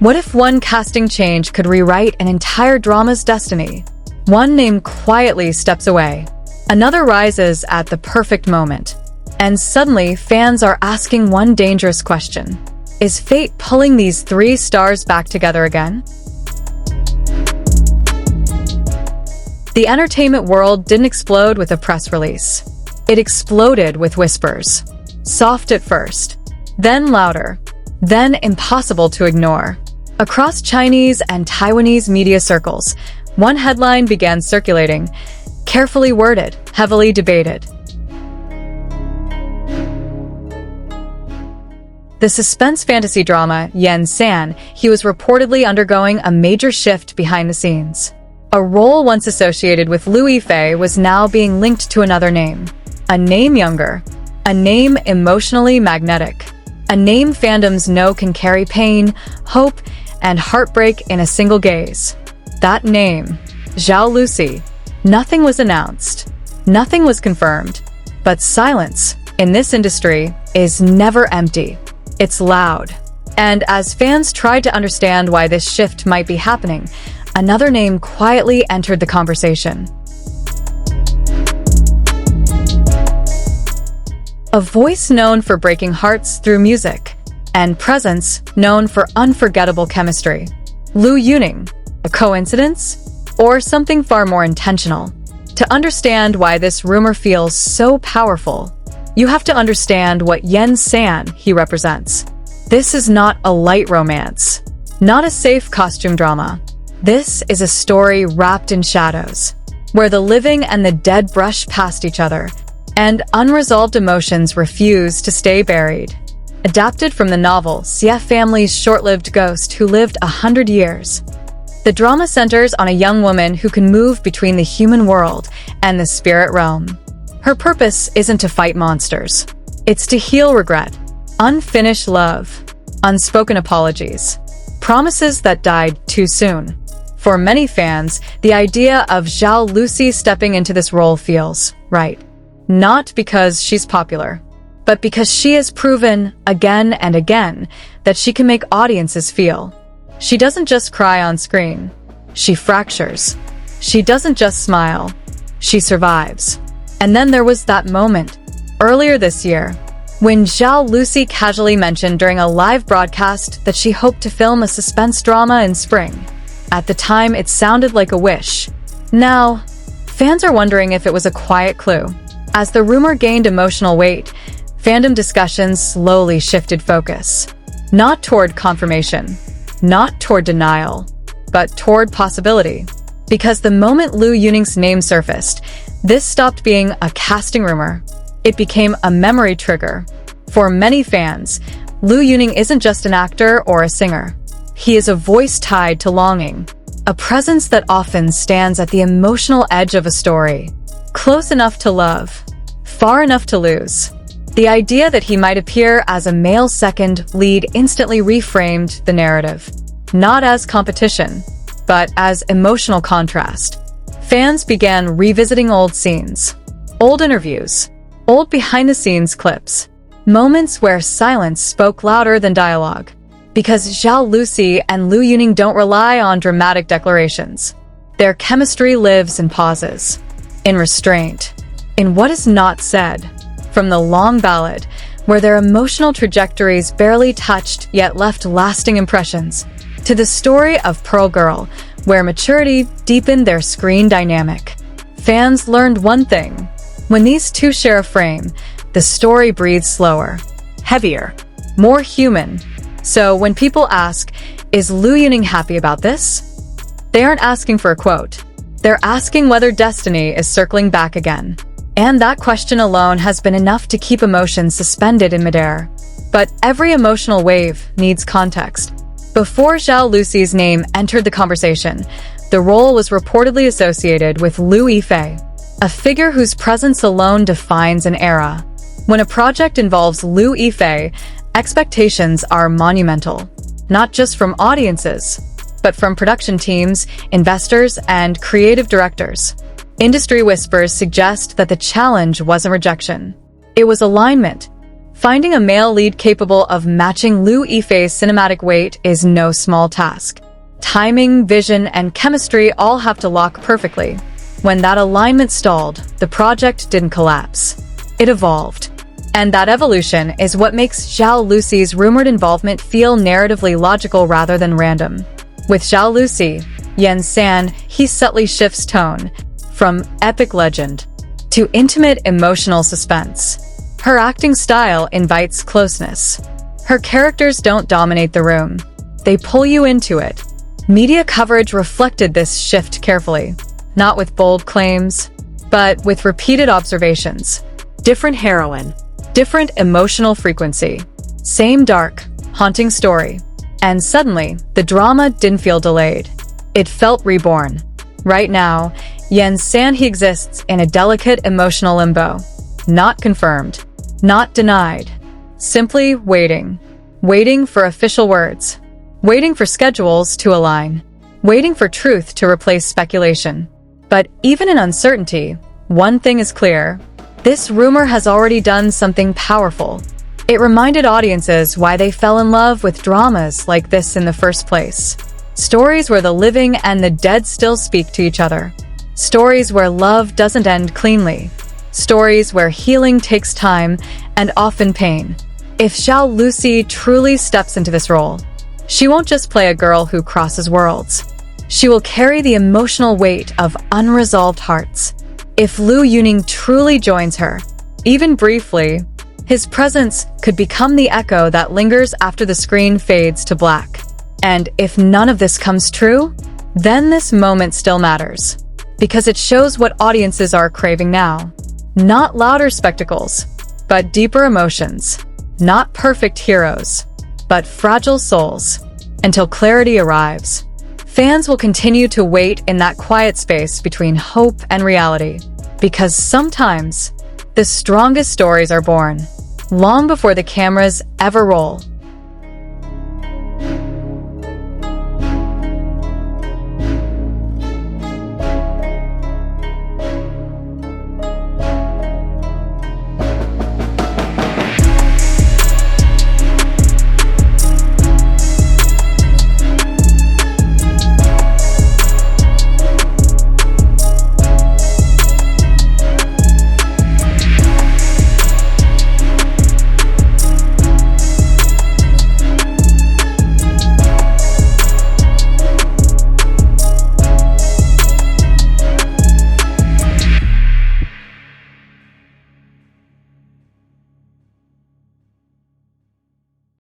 What if one casting change could rewrite an entire drama's destiny? One name quietly steps away. Another rises at the perfect moment. And suddenly, fans are asking one dangerous question. Is fate pulling these three stars back together again? The entertainment world didn't explode with a press release. It exploded with whispers. Soft at first, then louder, then impossible to ignore. Across Chinese and Taiwanese media circles, one headline began circulating, carefully worded, heavily debated. The suspense fantasy drama Yen San, he was reportedly undergoing a major shift behind the scenes. A role once associated with Liu Yifei was now being linked to another name. A name younger. A name emotionally magnetic. A name fandoms know can carry pain, hope, and heartbreak in a single gaze. That name, Zhao Lucy. Nothing was announced. Nothing was confirmed. But silence, in this industry, is never empty. It's loud. And as fans tried to understand why this shift might be happening, another name quietly entered the conversation. A voice known for breaking hearts through music, and presence known for unforgettable chemistry. Liu Yuning. A coincidence? Or something far more intentional? To understand why this rumor feels so powerful, you have to understand what Yen San he represents. This is not a light romance, not a safe costume drama. This is a story wrapped in shadows, where the living and the dead brush past each other, and unresolved emotions refuse to stay buried. Adapted from the novel CF Family's short-lived ghost who lived 100 years. The drama centers on a young woman who can move between the human world and the spirit realm. Her purpose isn't to fight monsters. It's to heal regret, unfinished love, unspoken apologies, promises that died too soon. For many fans, the idea of Xiao Lucy stepping into this role feels right. Not because she's popular, but because she has proven again and again that she can make audiences feel. She doesn't just cry on screen. She fractures. She doesn't just smile. She survives. And then there was that moment, earlier this year, when Zhao Lucy casually mentioned during a live broadcast that she hoped to film a suspense drama in spring. At the time, it sounded like a wish. Now, fans are wondering if it was a quiet clue. As the rumor gained emotional weight, fandom discussions slowly shifted focus. Not toward confirmation, not toward denial, but toward possibility. Because the moment Liu Yuning's name surfaced, this stopped being a casting rumor. It became a memory trigger. For many fans, Liu Yuning isn't just an actor or a singer. He is a voice tied to longing, a presence that often stands at the emotional edge of a story. Close enough to love, far enough to lose. The idea that he might appear as a male second lead instantly reframed the narrative. Not as competition, but as emotional contrast. Fans began revisiting old scenes, old interviews, old behind-the-scenes clips, moments where silence spoke louder than dialogue. Because Zhao Lucy and Liu Yuning don't rely on dramatic declarations. Their chemistry lives in pauses, in restraint, in what is not said. From the long ballad, where their emotional trajectories barely touched yet left lasting impressions, to the story of Pearl Girl, where maturity deepened their screen dynamic. Fans learned one thing. When these two share a frame, the story breathes slower, heavier, more human. So when people ask, is Liu Yuning happy about this? They aren't asking for a quote. They're asking whether destiny is circling back again. And that question alone has been enough to keep emotions suspended in midair. But every emotional wave needs context. Before Xiao Lucy's name entered the conversation, the role was reportedly associated with Liu Yifei, a figure whose presence alone defines an era. When a project involves Liu Yifei, expectations are monumental, not just from audiences, but from production teams, investors, and creative directors. Industry whispers suggest that the challenge wasn't rejection. It was alignment. Finding a male lead capable of matching Liu Yifei's cinematic weight is no small task. Timing, vision, and chemistry all have to lock perfectly. When that alignment stalled, the project didn't collapse. It evolved. And that evolution is what makes Xiao Lucy's rumored involvement feel narratively logical rather than random. With Xiao Lucy, Yan San, he subtly shifts tone, from epic legend to intimate emotional suspense. Her acting style invites closeness. Her characters don't dominate the room. They pull you into it. Media coverage reflected this shift carefully, not with bold claims, but with repeated observations. Different heroine, different emotional frequency, same dark, haunting story. And suddenly, the drama didn't feel delayed. It felt reborn. Right now, Yan San he exists in a delicate emotional limbo. Not confirmed, not denied. Simply waiting. Waiting for official words. Waiting for schedules to align. Waiting for truth to replace speculation. But even in uncertainty, one thing is clear. This rumor has already done something powerful. It reminded audiences why they fell in love with dramas like this in the first place. Stories where the living and the dead still speak to each other. Stories where love doesn't end cleanly. Stories where healing takes time and often pain. If Xiao Lucy truly steps into this role, she won't just play a girl who crosses worlds. She will carry the emotional weight of unresolved hearts. If Liu Yuning truly joins her, even briefly, his presence could become the echo that lingers after the screen fades to black. And if none of this comes true, then this moment still matters. Because it shows what audiences are craving now. Not louder spectacles, but deeper emotions. Not perfect heroes, but fragile souls. Until clarity arrives, fans will continue to wait in that quiet space between hope and reality. Because sometimes, the strongest stories are born long before the cameras ever roll.